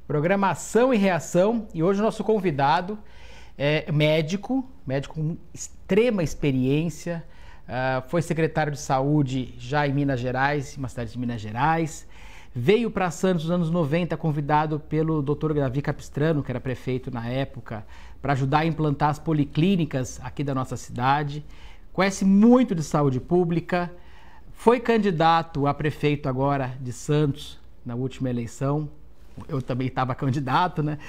Programa Ação e Reação, e hoje o nosso convidado é médico com extrema experiência, foi secretário de saúde já em Minas Gerais, em uma cidade de Minas Gerais, veio para Santos nos anos 90 convidado pelo Dr. Davi Capistrano, que era prefeito na época, para ajudar a implantar as policlínicas aqui da nossa cidade, conhece muito de saúde pública, foi candidato a prefeito agora de Santos na última eleição. Eu também estava candidato, né?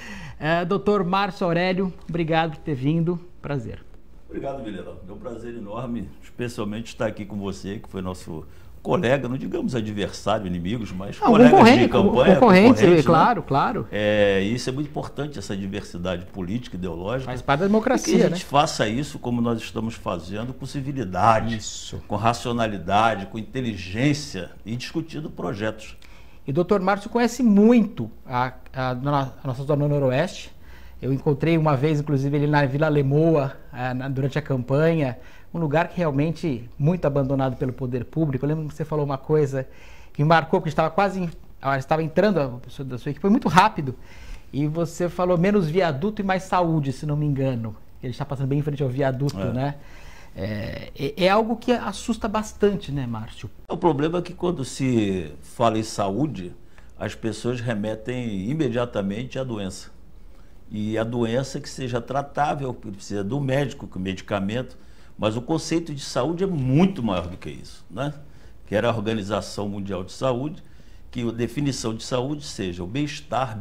Doutor Márcio Aurélio, obrigado por ter vindo. Prazer. Obrigado, Vilela. É um prazer enorme, especialmente estar aqui com você, que foi nosso colega, não digamos adversário, inimigos, mas colegas de campanha. Concorrente, claro, né? Claro. Isso é muito importante, essa diversidade política, ideológica. Faz parte da democracia, e que a gente faça isso como nós estamos fazendo, com civilidade, com racionalidade, com inteligência e discutindo projetos. E o doutor Márcio conhece muito a nossa zona noroeste. Eu encontrei uma vez, inclusive, ele na Vila Lemoa, durante a campanha, um lugar que realmente muito abandonado pelo poder público. Eu lembro que você falou uma coisa que me marcou, porque estava entrando a pessoa da sua equipe, foi muito rápido, e você falou menos viaduto e mais saúde, se não me engano. Ele está passando bem em frente ao viaduto, né? É algo que assusta bastante, né, Márcio? O problema é que quando se fala em saúde, as pessoas remetem imediatamente à doença. E a doença que seja tratável, que precisa do médico, com medicamento, mas o conceito de saúde é muito maior do que isso, né? Que era a Organização Mundial de Saúde, que a definição de saúde seja o bem-estar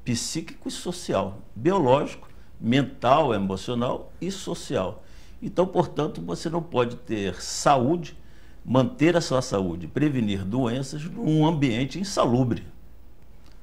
psíquico e social, biológico, mental, emocional e social. Então, portanto, você não pode ter saúde, manter a sua saúde, prevenir doenças num ambiente insalubre.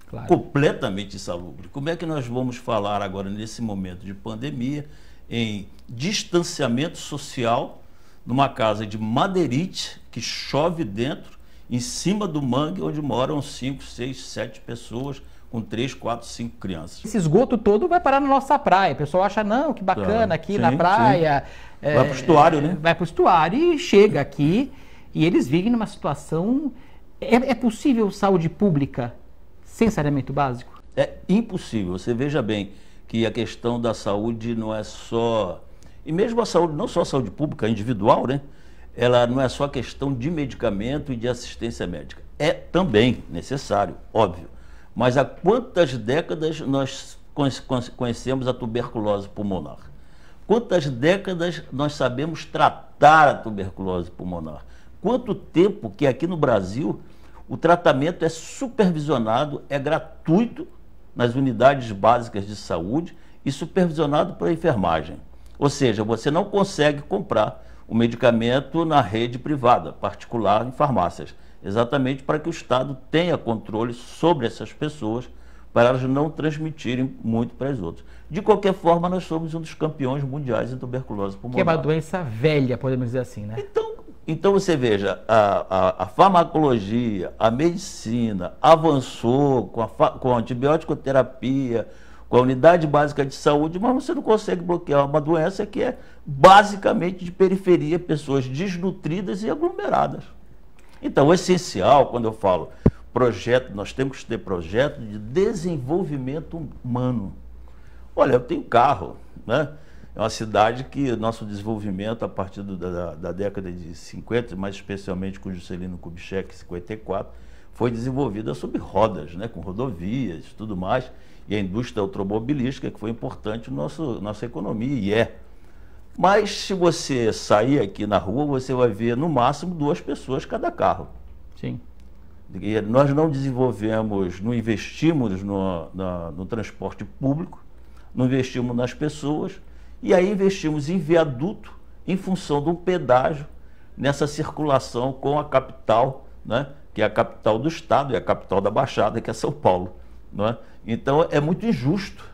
Claro. Completamente insalubre. Como é que nós vamos falar agora, nesse momento de pandemia, em distanciamento social, numa casa de madeirite, que chove dentro, em cima do mangue, onde moram 5, 6, 7 pessoas, com 3, 4, 5 crianças. Esse esgoto todo vai parar na nossa praia. O pessoal acha, não, que bacana, aqui na praia. Vai para o estuário, né? Vai para o estuário e chega aqui e eles vivem numa situação... É possível saúde pública sem saneamento básico? É impossível. Você veja bem que a questão da saúde não é só... E mesmo a saúde, não só a saúde pública, individual, né? Ela não é só questão de medicamento e de assistência médica. É também necessário, óbvio. Mas há quantas décadas nós conhecemos a tuberculose pulmonar? Quantas décadas nós sabemos tratar a tuberculose pulmonar? Quanto tempo que aqui no Brasil o tratamento é supervisionado, é gratuito nas unidades básicas de saúde e supervisionado pela enfermagem. Ou seja, você não consegue comprar o medicamento na rede privada, particular, em farmácias. Exatamente para que o Estado tenha controle sobre essas pessoas, para elas não transmitirem muito para as outras. De qualquer forma, nós somos um dos campeões mundiais em tuberculose pulmonar. Que é uma doença velha, podemos dizer assim, né? Então você veja, a farmacologia, a medicina avançou com a antibiótico-terapia, com a unidade básica de saúde, mas você não consegue bloquear uma doença que é basicamente de periferia, pessoas desnutridas e aglomeradas. Então, o essencial, quando eu falo projeto, nós temos que ter projeto de desenvolvimento humano. Olha, eu tenho carro, né? É uma cidade que nosso desenvolvimento, a partir da década de 50, mais especialmente com Juscelino Kubitschek, 54, foi desenvolvida sob rodas, né? Com rodovias e tudo mais, e a indústria automobilística, que foi importante na nossa economia, e é. Mas se você sair aqui na rua, você vai ver no máximo 2 pessoas cada carro. Sim. E nós não desenvolvemos, não investimos no transporte público, não investimos nas pessoas, e aí investimos em viaduto em função de um pedágio nessa circulação com a capital, né, que é a capital do estado e a capital da Baixada, que é São Paulo. Né? Então é muito injusto.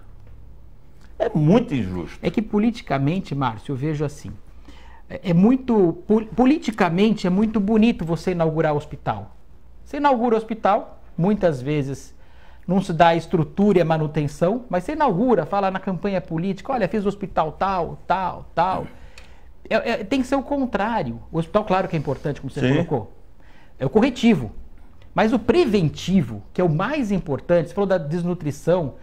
É muito injusto. É que politicamente, Márcio, eu vejo assim, politicamente é muito bonito você inaugurar o hospital. Você inaugura o hospital, muitas vezes não se dá a estrutura e a manutenção, mas você inaugura, fala na campanha política, olha, fiz o hospital tal, tal, tal. Tem que ser o contrário. O hospital, claro que é importante, como você colocou. É o corretivo. Mas o preventivo, que é o mais importante, você falou da desnutrição,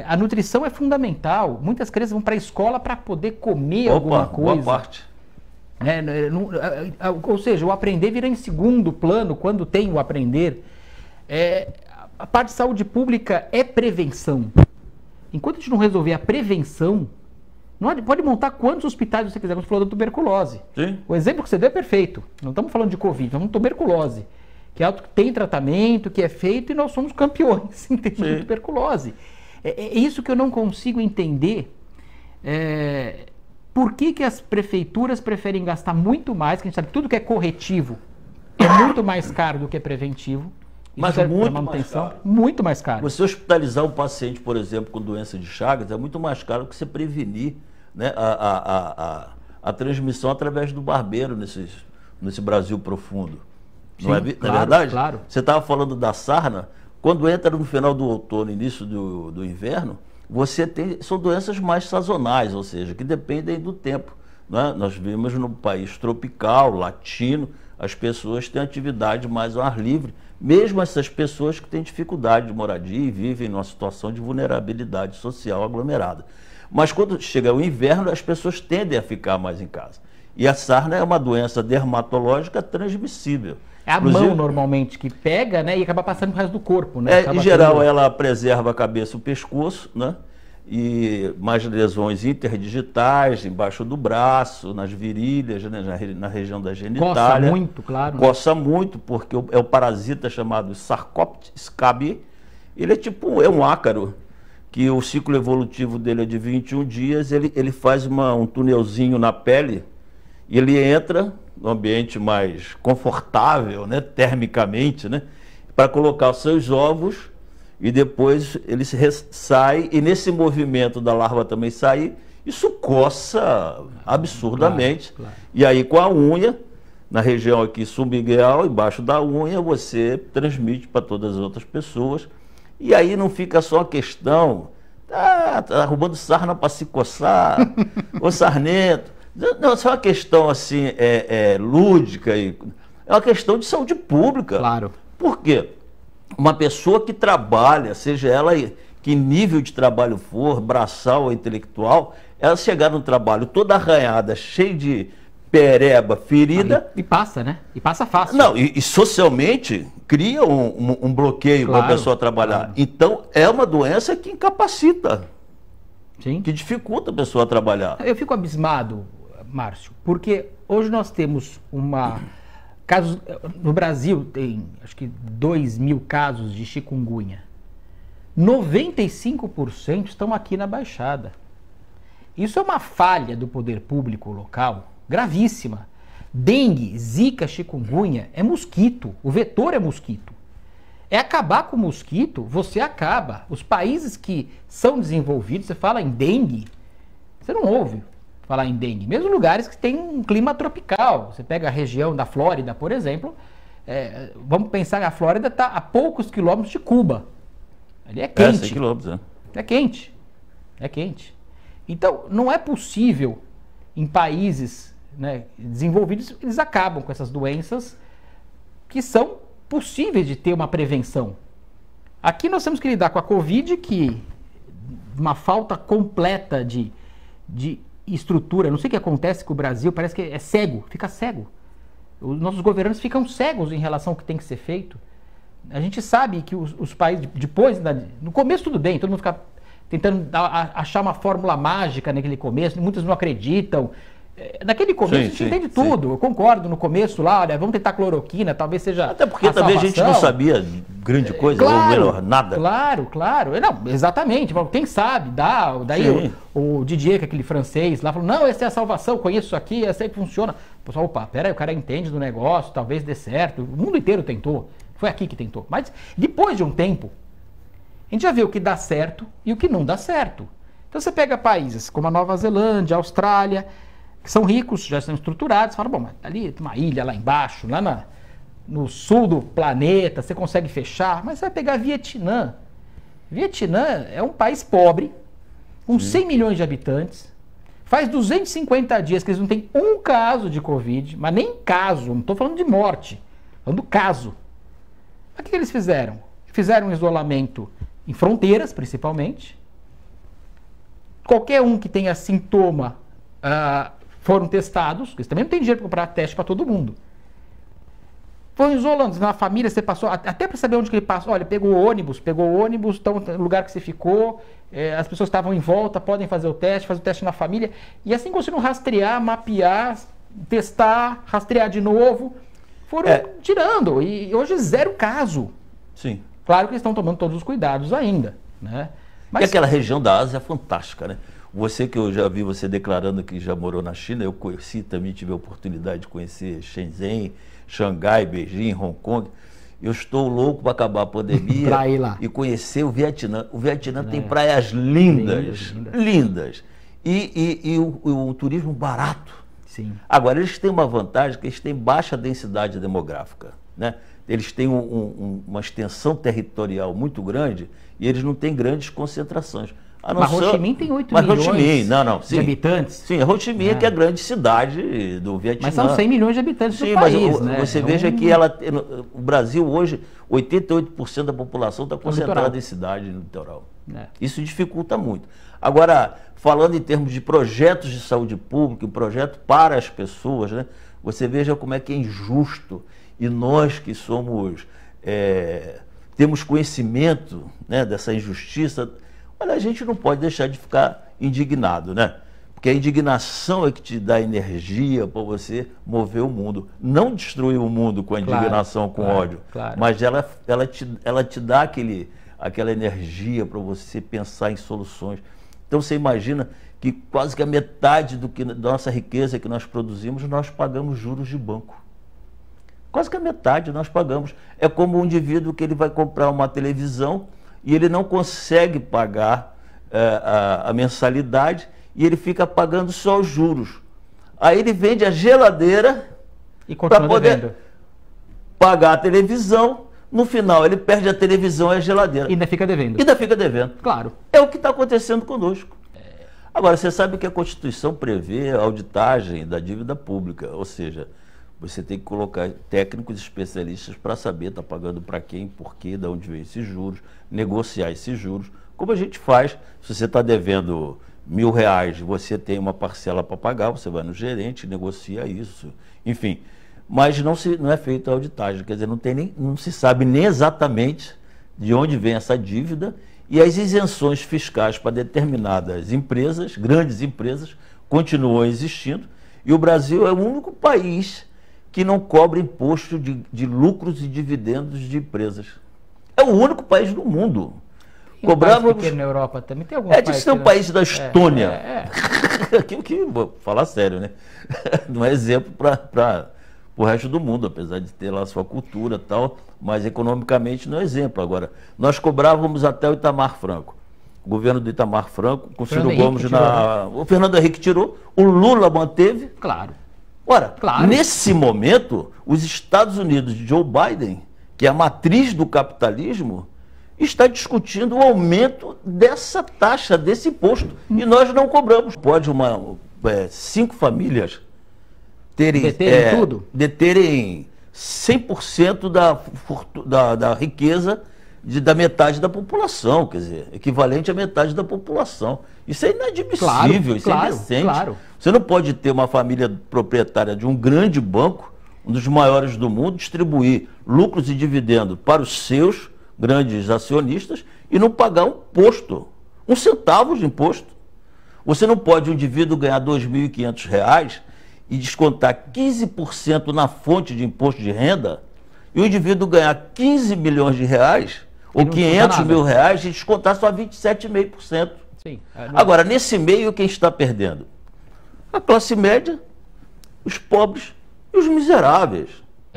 a nutrição é fundamental. Muitas crianças vão para a escola para poder comer alguma coisa. Boa parte. Ou seja, o aprender vira em segundo plano quando tem o aprender. A parte de saúde pública é prevenção. Enquanto a gente não resolver a prevenção, pode montar quantos hospitais você quiser, como você falou da tuberculose. Sim. O exemplo que você deu é perfeito. Não estamos falando de Covid, estamos falando de tuberculose. Que tem tratamento, que é feito e nós somos campeões em termos de tuberculose. É isso que eu não consigo entender. Por que as prefeituras preferem gastar muito mais, que a gente sabe que tudo que é corretivo é muito mais caro do que é preventivo. Mas muito mais caro. Muito mais caro. Você hospitalizar um paciente, por exemplo, com doença de Chagas, é muito mais caro do que você prevenir, né, a transmissão através do barbeiro nesse Brasil profundo. Sim, não é verdade? Claro. Você estava falando da sarna, quando entra no final do outono, início do inverno, são doenças mais sazonais, ou seja, que dependem do tempo. Né? Nós vivemos num país tropical, latino, as pessoas têm atividade mais ao ar livre, mesmo essas pessoas que têm dificuldade de moradia e vivem numa situação de vulnerabilidade social aglomerada. Mas quando chega o inverno, as pessoas tendem a ficar mais em casa. E a sarna é uma doença dermatológica transmissível. É a mão, normalmente, que pega, né, e acaba passando pro resto do corpo, né? Em geral, ela preserva a cabeça e o pescoço, né? E mais lesões interdigitais, embaixo do braço, nas virilhas, né, na região da genitália. Coça muito, claro. Coça muito, porque é o parasita chamado Sarcoptes scabiei. Ele é um ácaro, que o ciclo evolutivo dele é de 21 dias, ele faz um tunelzinho na pele, e ele entra no ambiente mais confortável, né, termicamente, né, para colocar os seus ovos, e depois ele sai, e nesse movimento da larva também sair, isso coça absurdamente. Claro. E aí com a unha, na região aqui subgueal, embaixo da unha, você transmite para todas as outras pessoas. E aí não fica só a questão, tá arrumando sarna para se coçar, ô sarnento. Não, é só uma questão assim, lúdica, é uma questão de saúde pública. Claro. Por quê? Uma pessoa que trabalha, seja ela que nível de trabalho for, braçal ou intelectual, ela chegar no trabalho toda arranhada, cheia de pereba, ferida... E passa, né? E passa fácil. Não, e socialmente cria um bloqueio para a pessoa trabalhar. Claro. Então, é uma doença que incapacita. Sim. Que dificulta a pessoa trabalhar. Eu fico abismado, Márcio, porque hoje nós temos casos, no Brasil tem acho que 2.000 casos de chikungunya. 95% estão aqui na Baixada. Isso é uma falha do poder público local gravíssima. Dengue, zika, chikungunya é mosquito, o vetor é mosquito. É acabar com o mosquito, você acaba. Os países que são desenvolvidos, você fala em dengue, você não ouve falar em dengue. Mesmo lugares que tem um clima tropical. Você pega a região da Flórida, por exemplo, vamos pensar que a Flórida está a poucos quilômetros de Cuba. Ali é quente. 100 quilômetros, É quente. É quente. Então, não é possível em países, né, desenvolvidos, eles acabam com essas doenças que são possíveis de ter uma prevenção. Aqui nós temos que lidar com a Covid, que uma falta completa de estrutura. Não sei o que acontece com o Brasil, parece que é cego, fica cego. Os nossos governantes ficam cegos em relação ao que tem que ser feito. A gente sabe que os países, depois, no começo tudo bem, todo mundo fica tentando achar uma fórmula mágica naquele começo, muitos não acreditam. Naquele começo a gente entende tudo, eu concordo, no começo lá, olha, vamos tentar cloroquina, talvez seja até porque também a gente não sabia grande coisa, claro, ou melhor, nada. Claro, não, exatamente, quem sabe, daí o Didier, que é aquele francês lá, falou, não, essa é a salvação, conheço isso aqui, essa aí funciona. O pessoal, opa, peraí, o cara entende do negócio, talvez dê certo, o mundo inteiro tentou, foi aqui que tentou. Mas depois de um tempo, a gente já vê o que dá certo e o que não dá certo. Então você pega países como a Nova Zelândia, a Austrália, que são ricos, já estão estruturados, fala, bom, mas ali tem uma ilha lá embaixo, lá no sul do planeta, você consegue fechar, mas você vai pegar Vietnã. Vietnã é um país pobre, com 100 milhões de habitantes. Faz 250 dias que eles não têm um caso de Covid, mas nem caso, não estou falando de morte, estou falando do caso. Mas o que eles fizeram? Fizeram um isolamento em fronteiras, principalmente. Qualquer um que tenha sintoma foram testados, eles também não têm dinheiro para comprar teste para todo mundo. Foram isolando, na família você passou, até para saber onde que ele passou, olha, pegou o ônibus, então, no lugar que você ficou, as pessoas estavam em volta, podem fazer o teste na família, e assim conseguiram rastrear, mapear, testar, rastrear de novo, foram tirando, e hoje 0 caso. Sim. Claro que eles estão tomando todos os cuidados ainda, né? Mas... E aquela região da Ásia é fantástica, né? Você que eu já vi você declarando que já morou na China, eu conheci, também tive a oportunidade de conhecer Shenzhen, Xangai, Beijing, Hong Kong. Eu estou louco para acabar a pandemia pra ir lá. E conhecer o Vietnã. O Vietnã tem praias lindas. E o turismo barato. Sim. Agora, eles têm uma vantagem que eles têm baixa densidade demográfica, né? Eles têm uma extensão territorial muito grande e eles não têm grandes concentrações. Mas Ho Chi Minh tem 8 milhões de habitantes. Sim, Ho Chi Minh que é a grande cidade do Vietnã. Mas são 100 milhões de habitantes do país, né? Você veja que o Brasil hoje, 88% da população está concentrada em cidade no litoral. Isso dificulta muito. Agora, falando em termos de projetos de saúde pública, um projeto para as pessoas, né? Você veja como é que é injusto. E nós que somos, temos conhecimento, né, dessa injustiça, olha, a gente não pode deixar de ficar indignado, né? Porque a indignação é que te dá energia para você mover o mundo. Não destruir o mundo com a indignação, com ódio, mas ela te dá aquela energia para você pensar em soluções. Então você imagina que quase que a metade da nossa riqueza que nós produzimos, nós pagamos juros de banco. Quase que a metade nós pagamos. É como um indivíduo que ele vai comprar uma televisão e ele não consegue pagar a mensalidade e ele fica pagando só os juros. Aí ele vende a geladeira para poder pagar a televisão. No final ele perde a televisão e a geladeira. E ainda fica devendo. Ainda fica devendo. Claro. É o que está acontecendo conosco. Agora, você sabe que a Constituição prevê a auditagem da dívida pública, ou seja, você tem que colocar técnicos especialistas para saber está pagando para quem, por quê, de onde vem esses juros, negociar esses juros, como a gente faz. Se você está devendo R$1.000, você tem uma parcela para pagar, você vai no gerente, negocia isso, enfim. Mas não é feita a auditagem, quer dizer, não se sabe nem exatamente de onde vem essa dívida, e as isenções fiscais para determinadas empresas, grandes empresas, continuam existindo, e o Brasil é o único país que não cobra imposto de lucros e dividendos de empresas. É o único país do mundo. Cobramos pequeno na Europa também tem alguns países. Tem um país da Estônia. Aquilo que, vou falar sério, né? Não é exemplo para o resto do mundo, apesar de ter lá a sua cultura e tal, mas economicamente não é exemplo. Agora, nós cobrávamos até o Itamar Franco. O governo do Itamar Franco, com Ciro Gomes o Fernando Henrique tirou, o Lula manteve. Claro. Ora, nesse momento, os Estados Unidos de Joe Biden, que é a matriz do capitalismo, está discutindo o aumento dessa taxa, desse imposto. E nós não cobramos. Pode 5 famílias deterem 100% da riqueza da metade da população, quer dizer, equivalente à metade da população. Isso é inadmissível, isso é indecente. Você não pode ter uma família proprietária de um grande banco, um dos maiores do mundo, distribuir lucros e dividendos para os seus grandes acionistas e não pagar um imposto, 1 centavo de imposto. Você não pode, um indivíduo, ganhar R$2.500 e descontar 15% na fonte de imposto de renda, e o indivíduo ganhar 15 milhões de reais ou 500 mil reais e descontar só 27,5%. Agora, nesse meio, quem está perdendo? A classe média, os pobres e os miseráveis.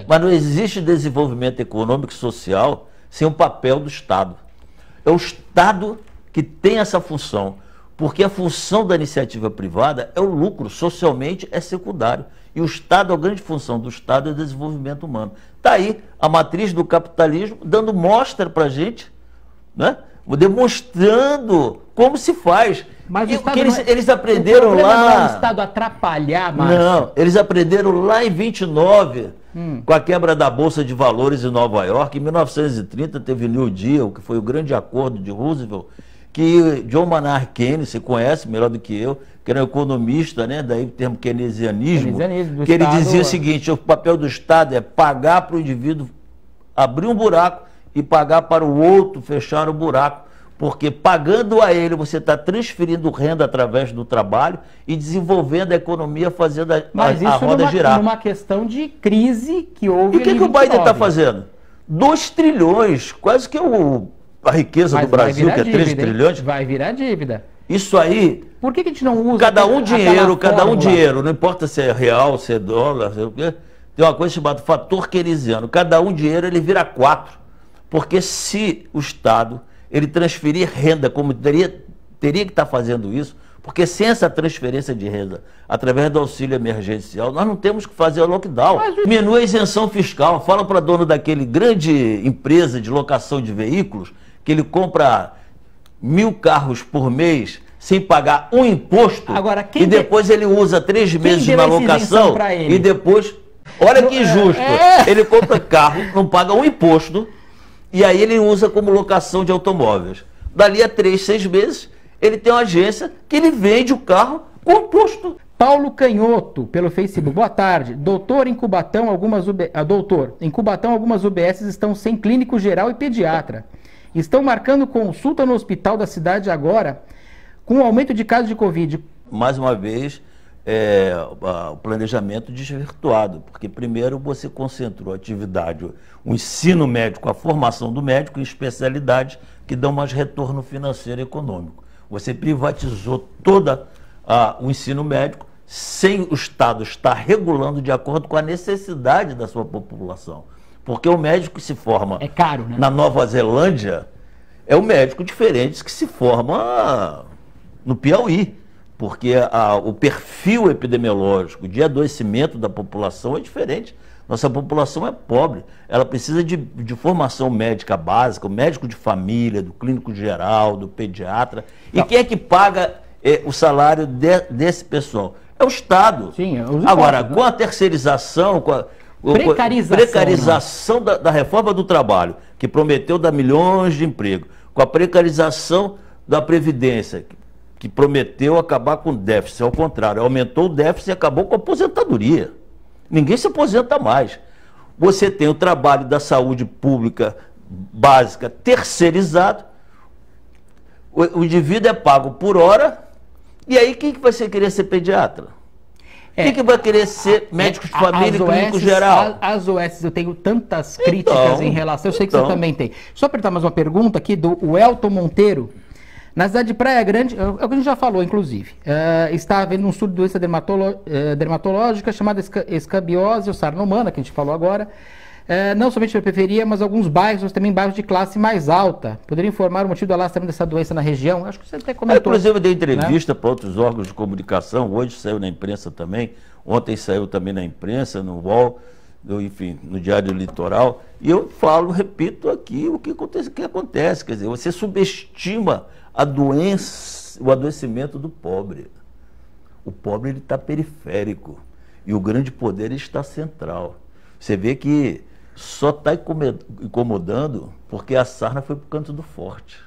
Mas não existe desenvolvimento econômico e social sem o papel do Estado. É o Estado que tem essa função, porque a função da iniciativa privada é o lucro, socialmente é secundário. E o Estado, a grande função do Estado é o desenvolvimento humano. está aí a matriz do capitalismo dando mostra para a gente, né? Demonstrando como se faz. Mas eles aprenderam lá... Não é o Estado atrapalhar, Márcio. Não, eles aprenderam lá em 29, com a quebra da Bolsa de Valores em Nova York. Em 1930 teve o New Deal, que foi o grande acordo de Roosevelt, que John Maynard Keynes, você conhece melhor do que eu, que era um economista, né? Daí o termo keynesianismo, que ele dizia o seguinte: o papel do Estado é pagar para o indivíduo abrir um buraco e pagar para o outro fechar o buraco. Porque pagando a ele, você está transferindo renda através do trabalho e desenvolvendo a economia, fazendo a roda girar. Mas isso numa questão de crise que houve. E o que o Biden está fazendo? 2 trilhões, quase que a riqueza do Brasil, que é 3 trilhões. Vai virar dívida. Isso aí... Por que a gente não usa... Cada um dinheiro, não importa se é real, se é dólar, sei o quê. Tem uma coisa chamada fator keynesiano. Cada um dinheiro, ele vira 4. Porque se o Estado... ele transferir renda, como teria que estar fazendo isso, porque sem essa transferência de renda, através do auxílio emergencial, nós não temos que fazer o lockdown. Diminui a isenção fiscal. Fala para dono daquele grande empresa de locação de veículos, que ele compra 1.000 carros por mês, sem pagar um imposto, e depois ele usa 3 meses na locação, e depois, olha que injusto, ele compra carro, não paga um imposto, e aí ele usa como locação de automóveis. Dali a 3, 6 meses, ele tem uma agência que ele vende o carro com imposto. Paulo Canhoto, pelo Facebook. Boa tarde. Doutor, em Cubatão, algumas UBS estão sem clínico geral e pediatra. Estão marcando consulta no hospital da cidade agora, com o aumento de casos de Covid. Mais uma vez, o planejamento desvirtuado, porque primeiro você concentrou a atividade, o ensino médico, a formação do médico em especialidades que dão mais retorno financeiro e econômico. Você privatizou todo o ensino médico sem o Estado estar regulando de acordo com a necessidade da sua população. Porque o médico que se forma caro, né? Na Nova Zelândia é um médico diferente que se forma no Piauí. Porque o perfil epidemiológico de adoecimento da população é diferente. Nossa população é pobre, ela precisa de formação médica básica, o médico de família, do clínico geral, do pediatra. E quem é que paga o salário desse pessoal? É o Estado. Sim, agora, com a terceirização, com a precarização da reforma do trabalho, que prometeu dar milhões de empregos, com a precarização da Previdência, que prometeu acabar com o déficit, ao contrário, aumentou o déficit e acabou com a aposentadoria. Ninguém se aposenta mais. Você tem o trabalho da saúde pública básica terceirizado, o indivíduo é pago por hora, e aí quem que vai querer ser pediatra? Quem que vai querer ser médico de família e clínico geral? As OS, eu tenho tantas críticas em relação, eu sei que você também tem. Só apertar mais uma pergunta aqui do Elton Monteiro. Na cidade de Praia Grande, é o que a gente já falou, inclusive, está havendo um estudo de doença dermatológica chamada escabiose ou sarna humana, que a gente falou agora, não somente na periferia, mas alguns bairros, mas também bairros de classe mais alta. Poderia informar o motivo do alastramento dessa doença na região? Acho que você até comentou. Inclusive, eu dei entrevista, né, para outros órgãos de comunicação, hoje saiu na imprensa também, ontem saiu também na imprensa, no UOL, enfim, no Diário Litoral, e eu falo, repito aqui o que acontece, quer dizer, você subestima a doença, o adoecimento do pobre. O pobre ele está periférico e o grande poder está central. Você vê que só está incomodando porque a sarna foi para o canto do forte.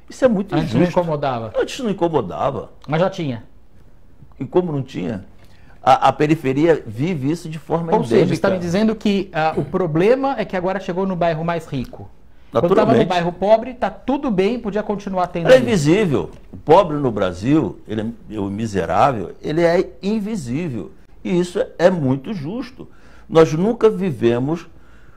Isso é muito injusto. Antes não incomodava. Antes não incomodava. Mas já tinha. E como não tinha? A periferia vive isso de forma endêmica. Ou seja, você está me dizendo que o problema é que agora chegou no bairro mais rico. Quando estava no bairro pobre, está tudo bem, podia continuar tendo. É invisível. O pobre no Brasil, o miserável, ele é invisível. E isso é muito justo. Nós nunca vivemos...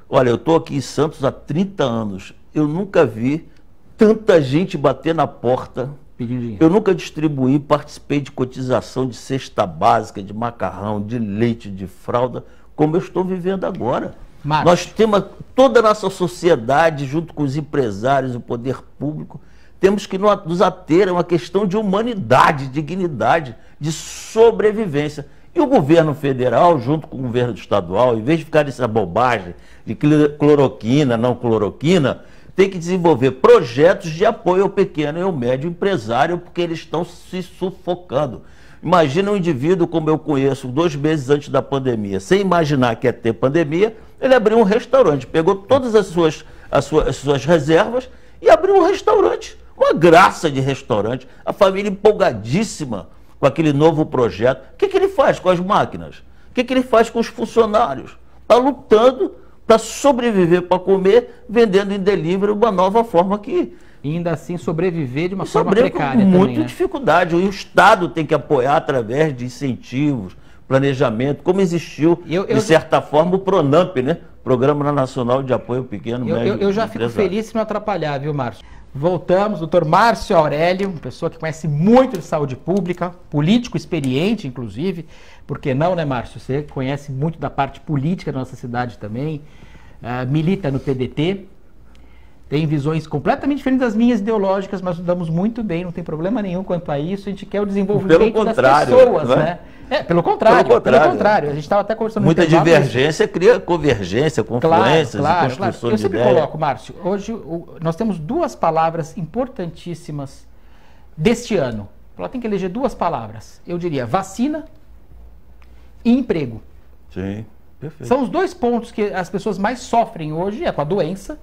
Olha, eu estou aqui em Santos há 30 anos. Eu nunca vi tanta gente bater na porta. Pedindo dinheiro. Eu nunca distribuí, participei de cotização de cesta básica, de macarrão, de leite, de fralda, como eu estou vivendo agora. Marcos. Nós temos toda a nossa sociedade, junto com os empresários, o poder público, temos que nos ater a uma questão de humanidade, dignidade, de sobrevivência. E o governo federal, junto com o governo estadual, em vez de ficar nessa bobagem de cloroquina, não cloroquina, tem que desenvolver projetos de apoio ao pequeno e ao médio empresário, porque eles estão se sufocando. Imagina um indivíduo como eu conheço, 2 meses antes da pandemia, sem imaginar que ia ter pandemia, ele abriu um restaurante, pegou todas as suas reservas e abriu um restaurante. Uma graça de restaurante, a família empolgadíssima com aquele novo projeto. O que ele faz com as máquinas? O que ele faz com os funcionários? Está lutando para sobreviver, para comer, vendendo em delivery uma nova forma que... E ainda assim sobreviver de uma forma precária com muita também, né? dificuldade. E o Estado tem que apoiar através de incentivos, planejamento, como existiu, de certa forma, o PRONAMP, né? Programa Nacional de Apoio ao Pequeno e Médio. Eu já fico feliz se não atrapalhar, viu, Márcio? Voltamos, doutor Márcio Aurélio, pessoa que conhece muito de saúde pública, político experiente, inclusive, por que não, né, Márcio? Você conhece muito da parte política da nossa cidade também, milita no PDT, tem visões completamente diferentes das minhas ideológicas, mas damos muito bem, não tem problema nenhum quanto a isso, a gente quer o desenvolvimento das pessoas, né? Pelo contrário, a gente estava até conversando... Muita divergência cria convergência, confluências e construção de ideias. Eu sempre coloco, Márcio, hoje nós temos 2 palavras importantíssimas deste ano. Ela tem que eleger 2 palavras. Eu diria vacina e emprego. Sim, perfeito. São os 2 pontos que as pessoas mais sofrem hoje, com a doença.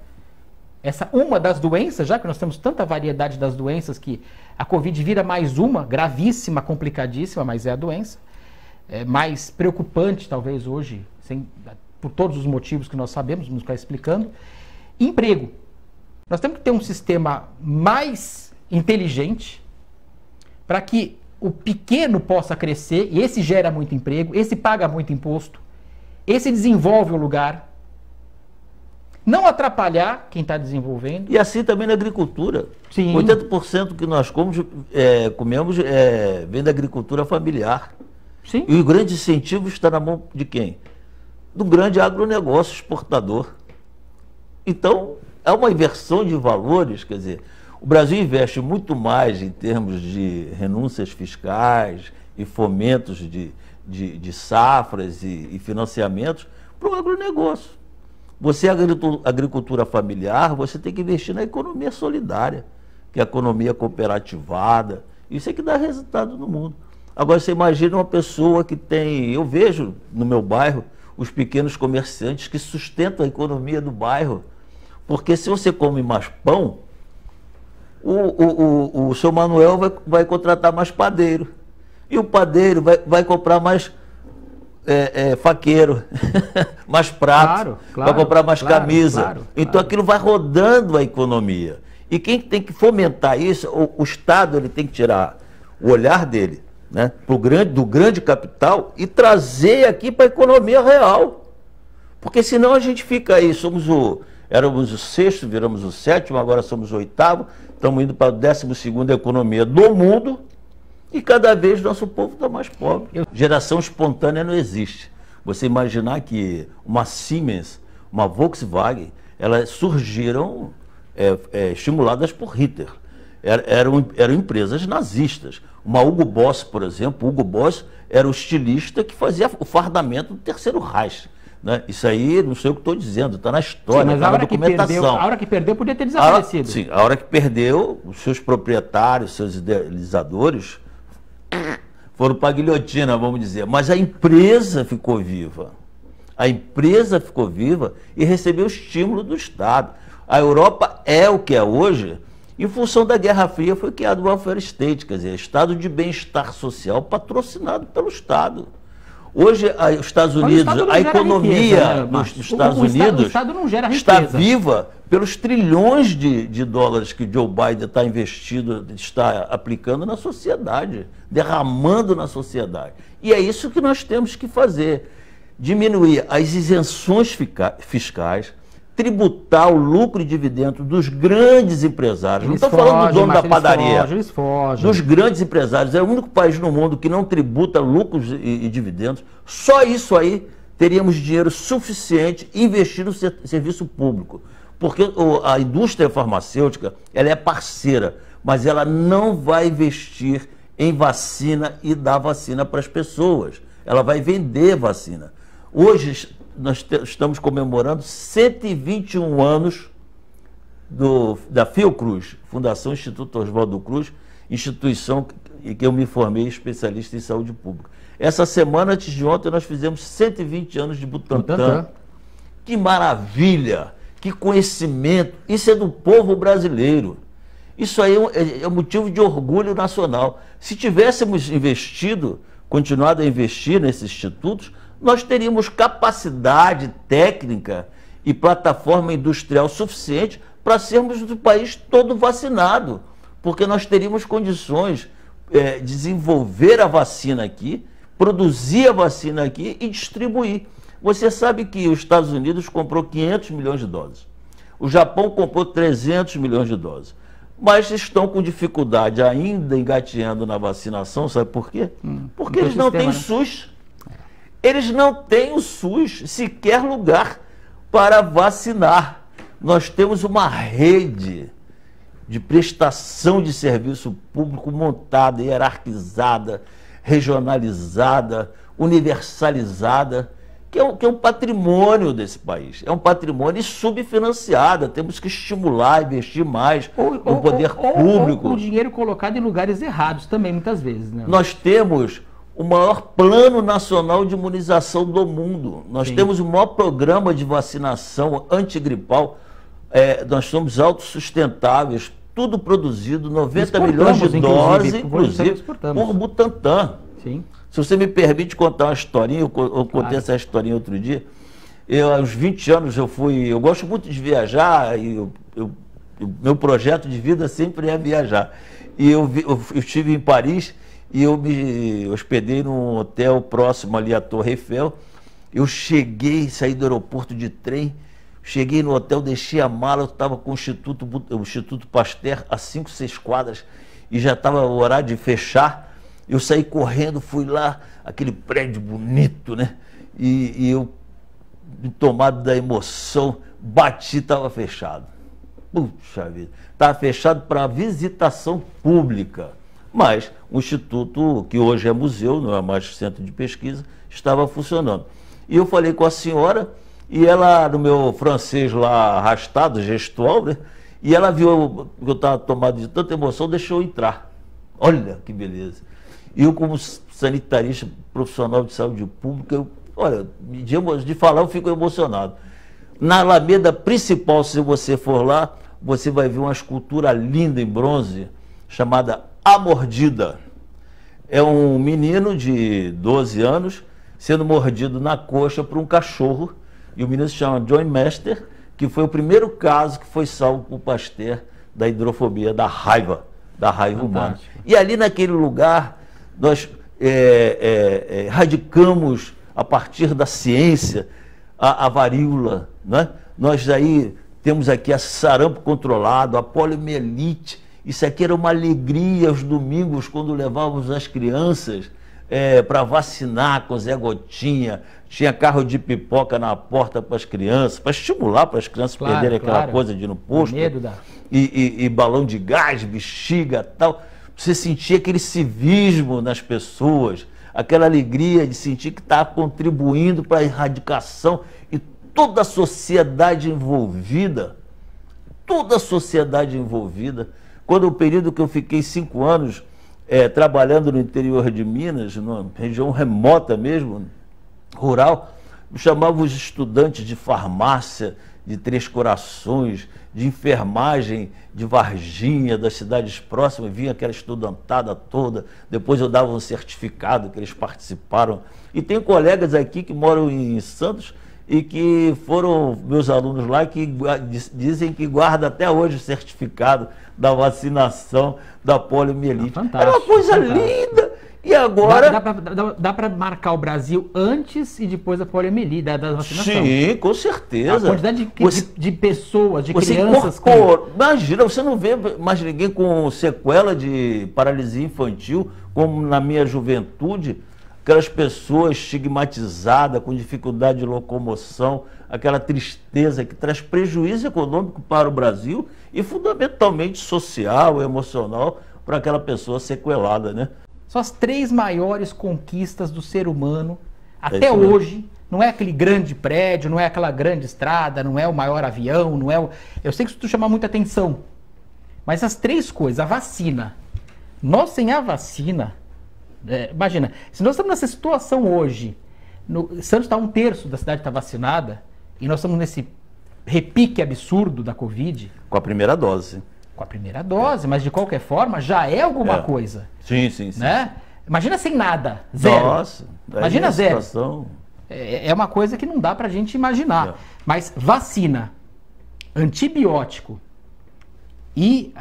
Uma das doenças, já que nós temos tanta variedade das doenças, que a Covid vira mais uma, gravíssima, complicadíssima, mas é a doença. É mais preocupante, talvez, hoje, por todos os motivos que nós sabemos, vamos ficar explicando. Emprego. Nós temos que ter um sistema mais inteligente para que o pequeno possa crescer, e esse gera muito emprego, esse paga muito imposto, esse desenvolve o lugar. Não atrapalhar quem está desenvolvendo. E assim também na agricultura. Sim. 80% que nós comemos vem da agricultura familiar. Sim. E o grande incentivo está na mão de quem? Do grande agronegócio exportador. Então, é uma inversão de valores, quer dizer, o Brasil investe muito mais em termos de renúncias fiscais e fomentos de safras e financiamentos para o agronegócio. Você é agricultura familiar, você tem que investir na economia solidária, que é a economia cooperativada. Isso é que dá resultado no mundo. Agora você imagina uma pessoa que tem... Eu vejo no meu bairro os pequenos comerciantes que sustentam a economia do bairro. Porque se você come mais pão, o seu Manuel vai contratar mais padeiro. E o padeiro vai comprar mais... faqueiro, mais prato, vai comprar mais camisa. Então aquilo vai rodando a economia. E quem tem que fomentar isso, o Estado ele tem que tirar o olhar dele, né, do grande capital e trazer aqui para a economia real. Porque senão a gente fica aí, éramos o 6º, viramos o 7º, agora somos o 8º, estamos indo para a 12ª economia do mundo. E cada vez nosso povo está mais pobre. Geração espontânea não existe. Você imaginar que uma Siemens, uma Volkswagen, elas surgiram estimuladas por Hitler. Eram empresas nazistas. Uma Hugo Boss, por exemplo, Hugo Boss era o estilista que fazia o fardamento do Terceiro Reich. Né? Isso aí, não sei o que estou dizendo, está na história, está na documentação. A hora que perdeu podia ter desaparecido. Sim, a hora que perdeu, os seus proprietários, seus idealizadores foram para a guilhotina, vamos dizer. Mas a empresa ficou viva. A empresa ficou viva e recebeu o estímulo do Estado. A Europa é o que é hoje, em função da Guerra Fria foi criado o welfare state, quer dizer, Estado de bem-estar social patrocinado pelo Estado. Hoje, os Estados Unidos, a economia dos Estados Unidos está viva pelos trilhões de dólares que Joe Biden está investindo, está aplicando na sociedade, derramando na sociedade. E é isso que nós temos que fazer, diminuir as isenções fiscais, tributar o lucro e dividendo dos grandes empresários. Não estou falando do dono da padaria, dos grandes empresários. É o único país no mundo que não tributa lucros e dividendos. Só isso aí teríamos dinheiro suficiente investir no serviço público. Porque a indústria farmacêutica, ela é parceira, mas ela não vai investir em vacina e dar vacina para as pessoas. ela vai vender vacina. Hoje nós estamos comemorando 121 anos da Fiocruz, Fundação Instituto Oswaldo Cruz, instituição em que eu me formei especialista em saúde pública. Essa semana, antes de ontem, nós fizemos 120 anos de Butantan. Que maravilha, que conhecimento, isso é do povo brasileiro. Isso aí é motivo de orgulho nacional. Se tivéssemos investido, continuado a investir nesses institutos, nós teríamos capacidade técnica e plataforma industrial suficiente para sermos do país todo vacinado, porque nós teríamos condições de desenvolver a vacina aqui, produzir a vacina aqui e distribuir. Você sabe que os Estados Unidos comprou 500 milhões de doses, o Japão comprou 300 milhões de doses, mas estão com dificuldade ainda engateando na vacinação, sabe por quê? Porque eles não têm SUS. Eles não têm o SUS, sequer lugar para vacinar. Nós temos uma rede de prestação de serviço público montada, hierarquizada, regionalizada, universalizada, que é um patrimônio desse país. É um patrimônio subfinanciado. Temos que estimular, investir mais no poder público. Ou o dinheiro colocado em lugares errados também, muitas vezes, né? Nós temos o maior plano nacional de imunização do mundo. Nós temos o maior programa de vacinação antigripal. Nós somos autossustentáveis, tudo produzido, 90 milhões de doses, inclusive por Butantan. Sim. Se você me permite contar uma historinha, eu contei essa historinha outro dia. Aos 20 anos eu gosto muito de viajar, e meu projeto de vida sempre é viajar. E eu estive em Paris e eu me hospedei num hotel próximo ali à Torre Eiffel. Eu cheguei, saí do aeroporto de trem, cheguei no hotel, deixei a mala, eu estava com o Instituto Pasteur a 5, 6 quadras e já estava o horário de fechar. Eu saí correndo, fui lá, aquele prédio bonito, né? E eu, tomado da emoção, bati, estava fechado. Puxa vida, estava fechado para visitação pública. Mas o instituto, que hoje é museu, não é mais centro de pesquisa, estava funcionando. E eu falei com a senhora, e ela, no meu francês lá arrastado, gestual, né? E ela viu que eu estava tomado de tanta emoção, deixou eu entrar. Olha que beleza. E eu, como sanitarista profissional de saúde pública, de falar eu fico emocionado. Na Alameda principal, se você for lá, você vai ver uma escultura linda em bronze, chamada A Mordida. É um menino de 12 anos sendo mordido na coxa por um cachorro, e o menino se chama John Master, que foi o primeiro caso que foi salvo por Pasteur da hidrofobia, da raiva humana. E ali naquele lugar, nós radicamos, a partir da ciência, a varíola, né? Nós aí temos aqui a sarampo controlado, a poliomielite. Isso aqui era uma alegria aos domingos, quando levávamos as crianças para vacinar com Zé Gotinha. Tinha carro de pipoca na porta para as crianças, para estimular para as crianças perderem aquela coisa de ir no posto. E balão de gás, bexiga e tal. Você sentia aquele civismo nas pessoas, aquela alegria de sentir que estava contribuindo para a erradicação, e toda a sociedade envolvida. Quando o período que eu fiquei 5 anos trabalhando no interior de Minas, numa região remota mesmo, rural, chamavam os estudantes de farmácia, de Três Corações, de enfermagem de Varginha, das cidades próximas, vinha aquela estudantada toda, depois eu dava um certificado que eles participaram. E tem colegas aqui que moram em Santos e que foram meus alunos lá, que dizem que guarda até hoje o certificado da vacinação da poliomielite. Era uma coisa linda! E agora... Dá para marcar o Brasil antes e depois da poliomielite, da vacinação. Sim, com certeza. A quantidade de pessoas, de crianças... Imagina, você não vê mais ninguém com sequela de paralisia infantil, como na minha juventude, aquelas pessoas estigmatizadas, com dificuldade de locomoção, aquela tristeza que traz prejuízo econômico para o Brasil e fundamentalmente social, emocional, para aquela pessoa sequelada, né? São as 3 maiores conquistas do ser humano até hoje. Não é aquele grande prédio, não é aquela grande estrada, não é o maior avião, não é o... Eu sei que isso chama muita atenção. Mas as 3 coisas, a vacina. Nós sem a vacina... imagina, se nós estamos nessa situação hoje, Santos está 1/3 da cidade está vacinada, e nós estamos nesse repique absurdo da Covid. Com a primeira dose. Com a primeira dose, mas de qualquer forma já é alguma coisa. Sim, sim, sim. Né? Imagina sem nada, zero. Nossa, imagina zero. Situação... É uma coisa que não dá pra gente imaginar. Mas vacina, antibiótico e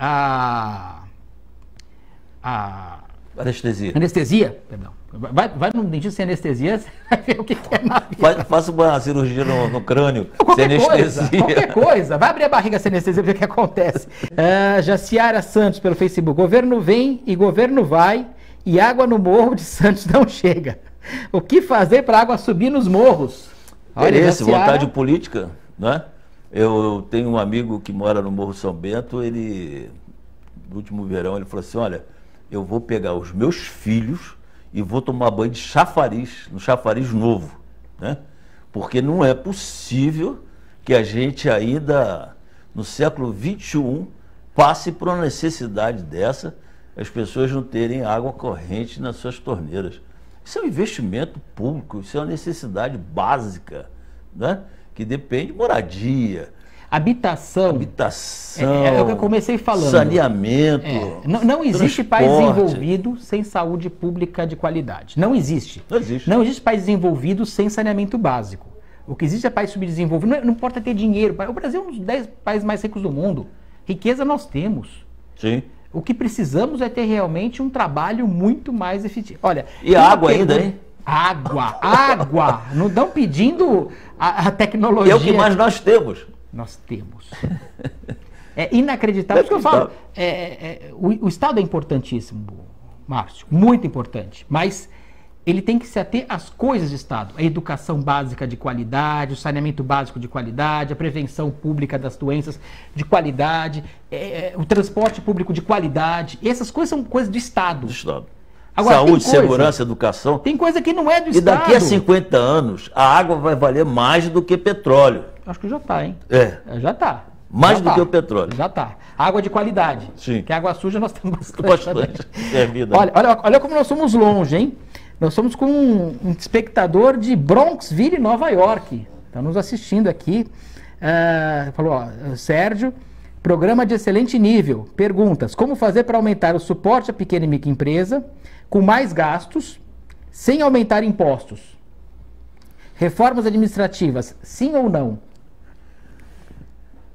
anestesia, perdão. Vai num dentista sem anestesia, você vai ver o que é na vida. Faça uma cirurgia no crânio sem anestesia. Qualquer coisa. Vai abrir a barriga sem anestesia e ver o que acontece. Jaciara Santos pelo Facebook. Governo vem e governo vai e água no morro de Santos não chega. O que fazer para a água subir nos morros? Olha, Jaciara... vontade política, né? Eu tenho um amigo que mora no Morro São Bento, ele, no último verão, ele falou assim, olha, eu vou pegar os meus filhos e vou tomar banho de chafariz, no chafariz novo, né? Porque não é possível que a gente ainda, no século XXI, passe por uma necessidade dessa, as pessoas não terem água corrente nas suas torneiras. Isso é um investimento público, isso é uma necessidade básica, né? Que depende de moradia. Habitação. É o que eu comecei falando. Saneamento. Não existe país desenvolvido sem saúde pública de qualidade. Não existe. Não existe. Não existe país desenvolvido sem saneamento básico. O que existe é país subdesenvolvido. Não importa ter dinheiro. O Brasil é um dos 10 países mais ricos do mundo. Riqueza nós temos. Sim. O que precisamos é ter realmente um trabalho muito mais eficiente. Olha, e água ainda, hein? Água. Não estão pedindo a tecnologia. É o que mais nós temos. Nós temos. É inacreditável. Isso que eu falo. O Estado é importantíssimo, Márcio. Muito importante. Mas ele tem que se ater às coisas de Estado. A educação básica de qualidade, o saneamento básico de qualidade, a prevenção pública das doenças de qualidade, o transporte público de qualidade. Essas coisas são coisas do Estado. Agora, saúde, segurança, educação. Tem coisa que não é do Estado. E daqui a 50 anos, a água vai valer mais do que petróleo. Acho que já está, hein? Já está. Mais do que o petróleo. Já está. Água de qualidade. Sim. Que água suja nós temos bastante. Vida. Olha como nós somos longe, hein? Nós somos com um espectador de Bronxville, Nova York. Está nos assistindo aqui. Falou, Sérgio, programa de excelente nível. Perguntas, como fazer para aumentar o suporte à pequena e microempresa com mais gastos, sem aumentar impostos? Reformas administrativas, sim ou não?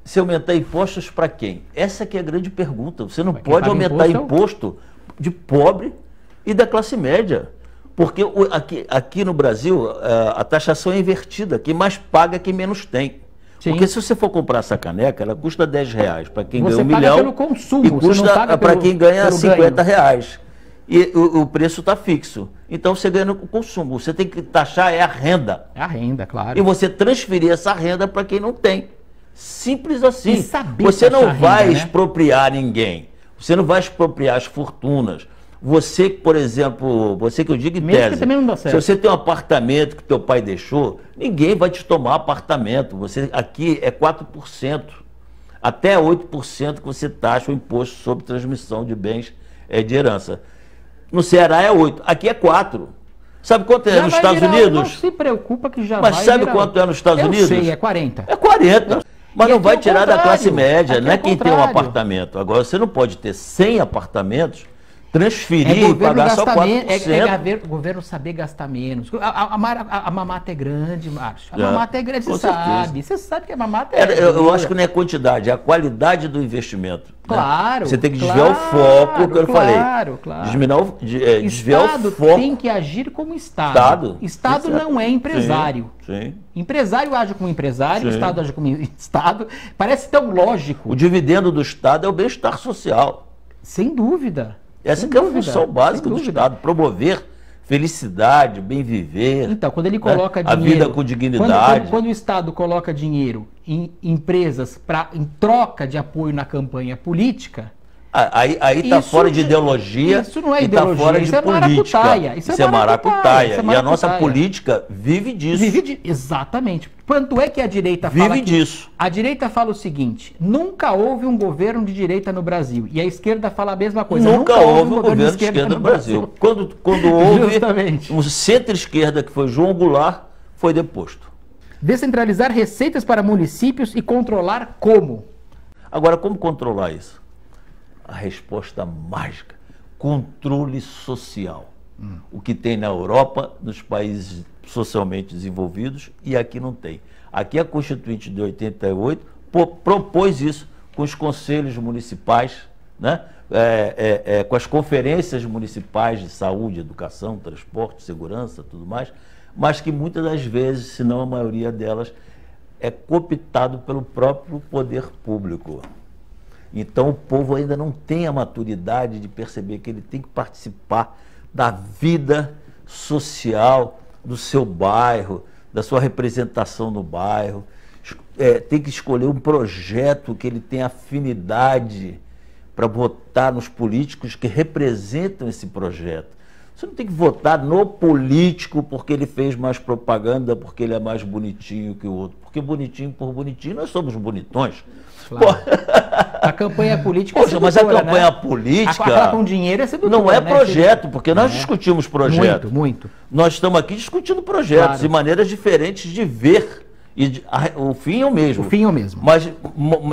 Se aumentar impostos para quem? Essa que é a grande pergunta. Você não pode aumentar imposto de pobre e da classe média. Porque aqui no Brasil a taxação é invertida. Quem mais paga é quem menos tem. Sim. Porque se você for comprar essa caneca, ela custa R$10 para quem ganha 1 milhão. Pelo consumo, e custa para quem ganha R$50. E o preço está fixo. Então você ganha no consumo. Você tem que taxar a renda. É a renda, claro. E você transferir essa renda para quem não tem. Simples assim. E saber você não vai renda, expropriar ninguém. Você não vai expropriar as fortunas. Você, por exemplo, você que eu digo em tese, também não dá certo. Se você tem um apartamento que teu pai deixou, ninguém vai te tomar apartamento. Você, aqui é 4%. Até 8% que você taxa o imposto sobre transmissão de bens de herança. No Ceará é 8%, aqui é 4%. Sabe quanto é nos Estados Unidos? Não se preocupa que já vai. Mas sabe quanto é nos Estados Unidos? Eu sei, é 40%. É 40%. Mas não vai tirar da classe média, não é quem tem um apartamento. Agora, você não pode ter 100 apartamentos, transferir e pagar só 4%. É o governo saber gastar menos. A mamata é grande, Márcio. A mamata é grande, você sabe. Você sabe que a mamata é eu acho que não é quantidade, é a qualidade do investimento. Claro. Né? Você tem que desviar o foco, que eu falei. Claro. Desviar o foco. Tem que agir como Estado. Estado não é empresário. Sim. Empresário age como empresário, o Estado age como Estado. Parece tão lógico. O dividendo do Estado é o bem-estar social. Sem dúvida. Essa que é a função básica do Estado, promover felicidade, bem viver. Então, quando ele coloca dinheiro... A vida com dignidade. Quando o Estado coloca dinheiro em empresas em troca de apoio na campanha política, Aí está fora de ideologia. Isso não é e ideologia, tá fora de isso é política. maracutaia. Isso é maracutaia. E a nossa política vive disso. Exatamente. Quanto é que a direita fala disso? A direita fala o seguinte: nunca houve um governo de direita no Brasil. E a esquerda fala a mesma coisa. Nunca houve um governo de esquerda no Brasil. Quando houve um centro-esquerda, que foi João Goulart, foi deposto. Descentralizar receitas para municípios e controlar como? Agora, como controlar isso? A resposta mágica: controle social. O que tem na Europa, nos países socialmente desenvolvidos, e aqui não tem. Aqui a Constituinte de 88 propôs isso com os conselhos municipais, né? Com as conferências municipais de saúde, educação, transporte, segurança, tudo mais, mas que muitas das vezes, se não a maioria delas, é cooptado pelo próprio poder público. Então o povo ainda não tem a maturidade de perceber que ele tem que participar da vida social do seu bairro, da sua representação no bairro. Tem que escolher um projeto que ele tenha afinidade para votar nos políticos que representam esse projeto. Você não tem que votar no político porque ele fez mais propaganda, porque ele é mais bonitinho que o outro. Porque bonitinho por bonitinho, nós somos bonitões. Claro. A campanha política é sedutora, mas a campanha política... Aquela com dinheiro é sedutora, não é projeto, porque nós discutimos projetos. Muito. Nós estamos aqui discutindo projetos e maneiras diferentes de ver. O fim é o mesmo. O fim é o mesmo. Mas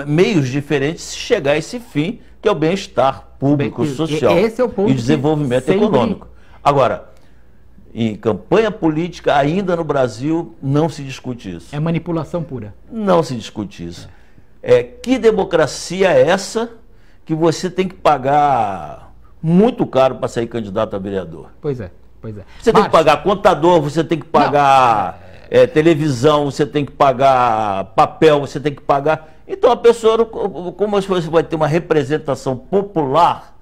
meios diferentes de chegar a esse fim, que é o bem-estar público, social esse é o ponto e desenvolvimento econômico. Agora, em campanha política, ainda no Brasil, não se discute isso. É manipulação pura. Não se discute isso. Que democracia é essa que você tem que pagar muito caro para sair candidato a vereador? Pois é. Você tem que pagar contador, você tem que pagar televisão, você tem que pagar papel, você tem que pagar... Então a pessoa, como você vai ter uma representação popular,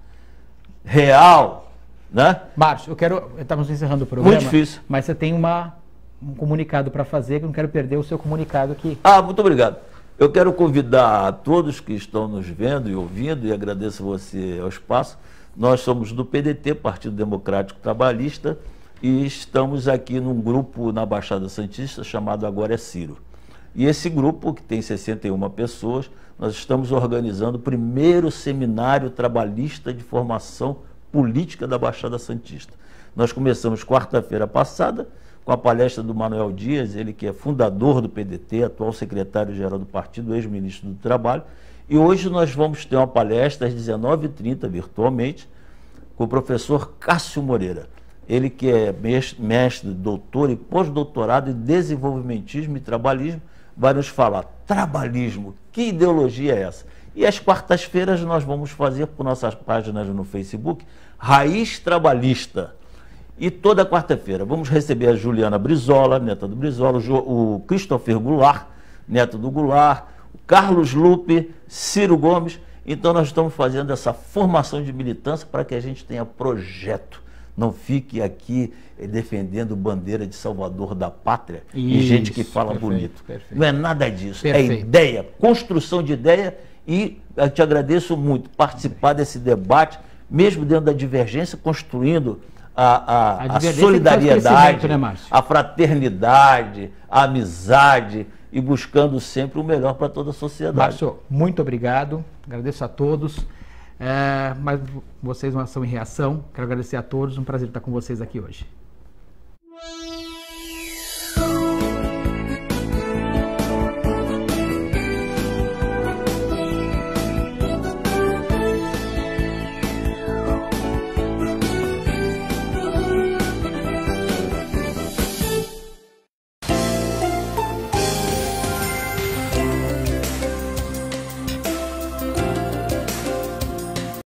real, né? Márcio, estamos encerrando o programa. Muito difícil. Mas você tem um comunicado para fazer, que eu não quero perder o seu comunicado aqui. Muito obrigado. Eu quero convidar a todos que estão nos vendo e ouvindo, e agradeço você ao espaço. Nós somos do PDT, Partido Democrático Trabalhista, e estamos aqui num grupo na Baixada Santista chamado Agora é Ciro. E esse grupo, que tem 61 pessoas, nós estamos organizando o primeiro seminário trabalhista de formação política da Baixada Santista. Nós começamos quarta-feira passada com a palestra do Manuel Dias, ele que é fundador do PDT, atual secretário-geral do partido, ex-ministro do Trabalho. E hoje nós vamos ter uma palestra às 19h30, virtualmente, com o professor Cássio Moreira. Ele que é mestre, doutor e pós-doutorado em desenvolvimentismo e trabalhismo, vai nos falar: trabalhismo, que ideologia é essa? E às quartas-feiras nós vamos fazer por nossas páginas no Facebook, Raiz Trabalhista. E toda quarta-feira vamos receber a Juliana Brizola, neta do Brizola, o Christopher Goulart, neto do Goulart, o Carlos Lupe, Ciro Gomes. Então nós estamos fazendo essa formação de militância para que a gente tenha projeto. Não fique aqui defendendo bandeira de salvador da pátria e gente que fala bonito. Perfeito. Não é nada disso. Perfeito. É ideia, construção de ideia, e eu te agradeço muito participar desse debate, mesmo dentro da divergência, construindo a solidariedade, né, a fraternidade, a amizade e buscando sempre o melhor para toda a sociedade. Márcio, muito obrigado, agradeço a todos. Mas vocês não são em reação, quero agradecer a todos, um prazer estar com vocês aqui hoje.